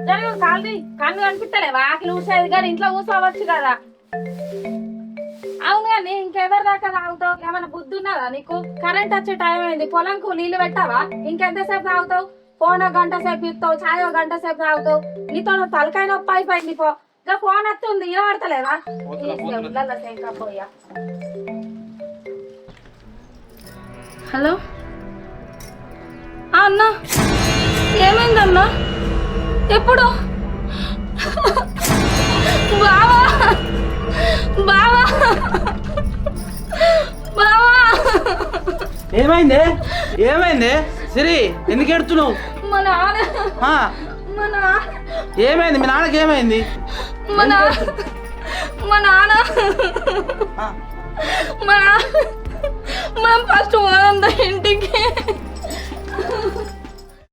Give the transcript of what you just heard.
జరుగు కాల్ది కన్ను కనిపిస్తలేవా ఆకిలి ఊసేది కానీ ఇంట్లో కూర్చోవచ్చు కదా. అవును కానీ ఇంకెవరి దాకా తాగుతావు? ఏమైనా బుద్ధి ఉన్నదా నీకు? కరెంట్ వచ్చే టైం అయింది, పొలంకు నీళ్లు పెట్టావా? ఇంకెంతసేపు తాగుతావు? ఫోన్ ఒక గంట సేపు ఇస్తావు, ఛాయ్ ఒక గంట సేపు తాగుతావు. నీతో తలకాయ నొప్పి అయిపోయింది. పో ఇంకా ఫోన్ వస్తుంది, వినబడతలేదా? హలో అన్నా, ఏమైందన్నా? ఎప్పుడు? బావా బావా బావా ఏమైంది? ఏమైంది సిరి? ఎందుకు ఎడుతున్నావు? మా నాన్న ఏమైంది? మీ నాన్నకి ఏమైంది? మా నాన్న మనం ఫస్ట్ పోదాం ఇంటికి.